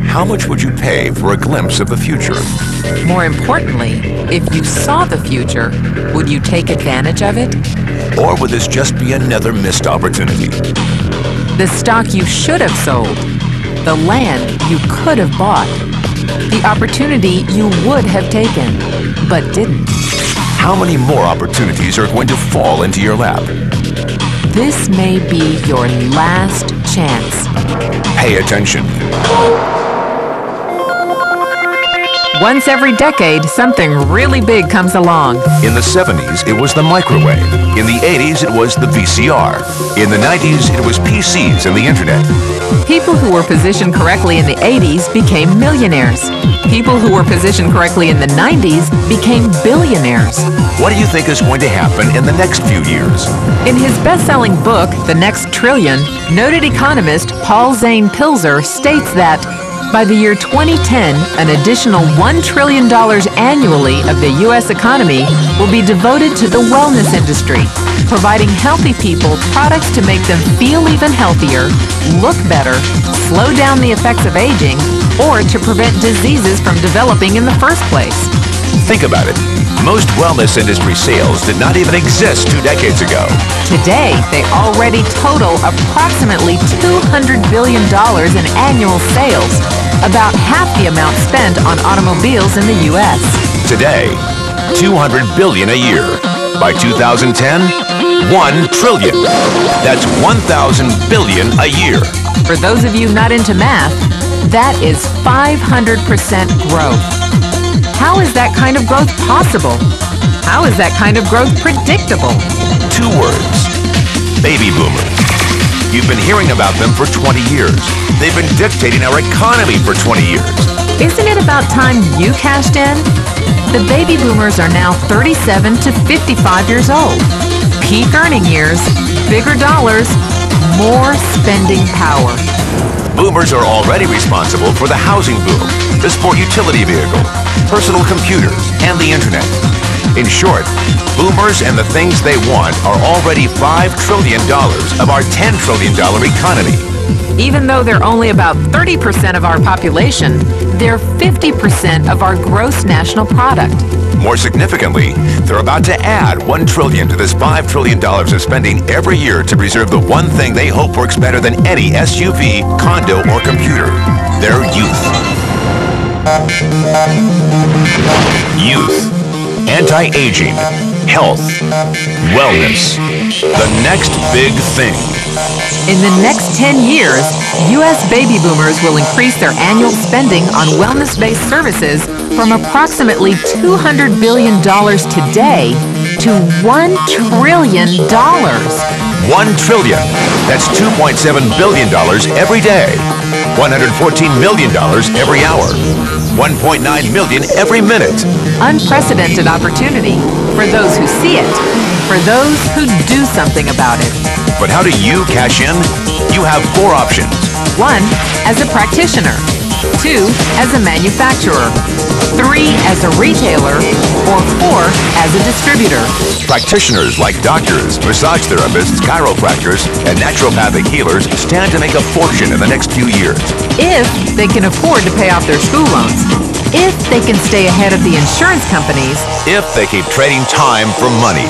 How much would you pay for a glimpse of the future? More importantly, if you saw the future, would you take advantage of it? Or would this just be another missed opportunity? The stock you should have sold, the land you could have bought, the opportunity you would have taken, but didn't. How many more opportunities are going to fall into your lap? This may be your last chance. Pay attention. Once every decade, something really big comes along. In the 70s, it was the microwave. In the 80s, it was the VCR. In the 90s, it was PCs and the internet. People who were positioned correctly in the 80s became millionaires. People who were positioned correctly in the 90s became billionaires. What do you think is going to happen in the next few years? In his best-selling book, The Next Trillion, noted economist Paul Zane Pilzer states that by the year 2010, an additional $1 trillion annually of the U.S. economy will be devoted to the wellness industry, providing healthy people products to make them feel even healthier, look better, slow down the effects of aging, or to prevent diseases from developing in the first place. Think about it. Most wellness industry sales did not even exist 2 decades ago. Today, they already total approximately $200 billion in annual sales, about half the amount spent on automobiles in the U.S. Today, $200 billion a year. By 2010, $1 trillion. That's 1,000 billion a year. For those of you not into math, that is 500% growth. How is that kind of growth possible? How is that kind of growth predictable? 2 words. Baby boomers. You've been hearing about them for 20 years. They've been dictating our economy for 20 years. Isn't it about time you cashed in? The baby boomers are now 37 to 55 years old. Peak earning years, bigger dollars, more spending power. Boomers are already responsible for the housing boom, the sport utility vehicle, personal computers, and the internet. In short, boomers and the things they want are already $5 trillion of our $10 trillion economy. Even though they're only about 30% of our population, they're 50% of our gross national product. More significantly, they're about to add $1 trillion to this $5 trillion of spending every year to preserve the one thing they hope works better than any SUV, condo, or computer: their youth. Youth. Anti-aging. Health. Wellness. The next big thing. In the next 10 years, U.S. baby boomers will increase their annual spending on wellness-based services from approximately $200 billion today to $1 trillion. $1 trillion. That's $2.7 billion every day. $114 million every hour. 1.9 million every minute. Unprecedented opportunity for those who see it, for those who do something about it. But how do you cash in? You have 4 options. 1, as a practitioner. 2, as a manufacturer. 3, as a retailer. Or 4, as a distributor. Practitioners like doctors, massage therapists, chiropractors, and naturopathic healers stand to make a fortune in the next few years. If they can afford to pay off their school loans. If they can stay ahead of the insurance companies. If they keep trading time for money.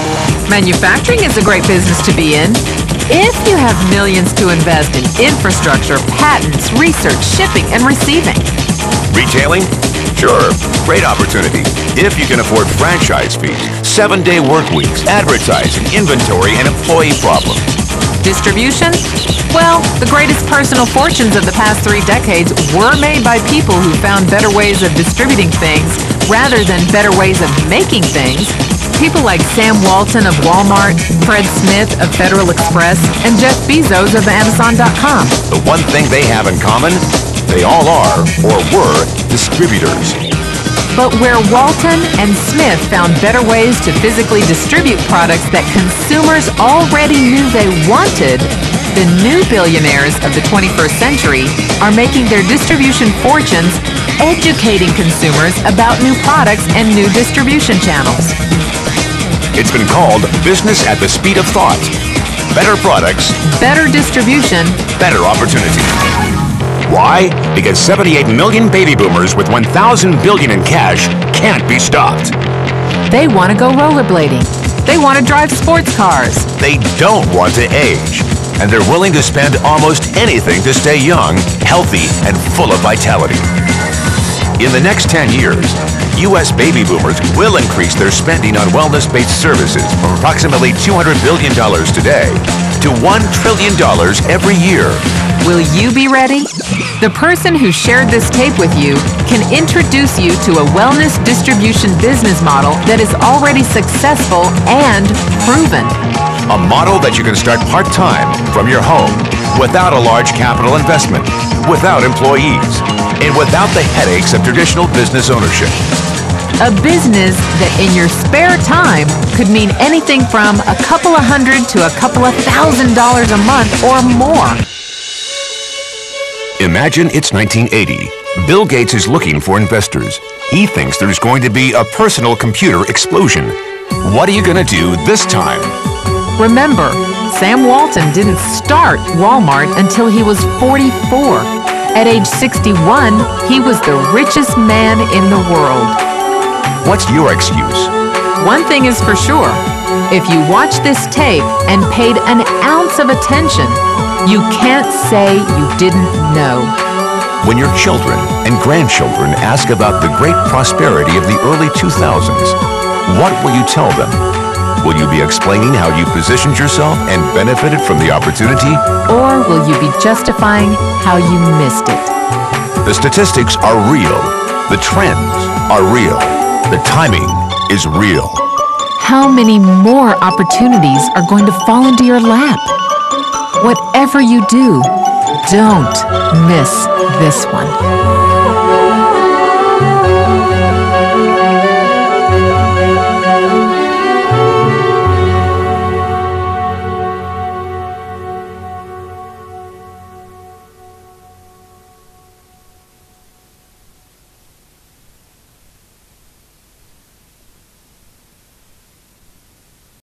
Manufacturing is a great business to be in. If you have millions to invest in infrastructure, patents, research, shipping, and receiving. Retailing? Sure, great opportunity. If you can afford franchise fees, 7-day work weeks, advertising, inventory, and employee problems. Distribution? Well, the greatest personal fortunes of the past 3 decades were made by people who found better ways of distributing things rather than better ways of making things. People like Sam Walton of Walmart, Fred Smith of Federal Express, and Jeff Bezos of Amazon.com. The one thing they have in common, they all are, or were, distributors. But where Walton and Smith found better ways to physically distribute products that consumers already knew they wanted, the new billionaires of the 21st century are making their distribution fortunes educating consumers about new products and new distribution channels. It's been called business at the speed of thought. better products, better distribution, better opportunity. Why? Because 78 million baby boomers with 1,000 billion in cash can't be stopped. they want to go rollerblading. They want to drive sports cars. They don't want to age, and they're willing to spend almost anything to stay young, healthy, and full of vitality. In the next 10 years, U.S. baby boomers will increase their spending on wellness-based services from approximately $200 billion today to $1 trillion every year. Will you be ready? The person who shared this tape with you can introduce you to a wellness distribution business model that is already successful and proven. A model that you can start part-time from your home without a large capital investment, without employees, and without the headaches of traditional business ownership. A business that in your spare time could mean anything from a couple of $100 to a couple of $1,000 a month or more. Imagine it's 1980. Bill Gates is looking for investors. He thinks there's going to be a personal computer explosion. What are you going to do this time? Remember, Sam Walton didn't start Walmart until he was 44. At age 61, he was the richest man in the world. What's your excuse? One thing is for sure. If you watch this tape and paid an ounce of attention, you can't say you didn't know. When your children and grandchildren ask about the great prosperity of the early 2000s, what will you tell them? Will you be explaining how you positioned yourself and benefited from the opportunity? Or will you be justifying how you missed it? The statistics are real. The trends are real. The timing is real. How many more opportunities are going to fall into your lap? Whatever you do, don't miss this one.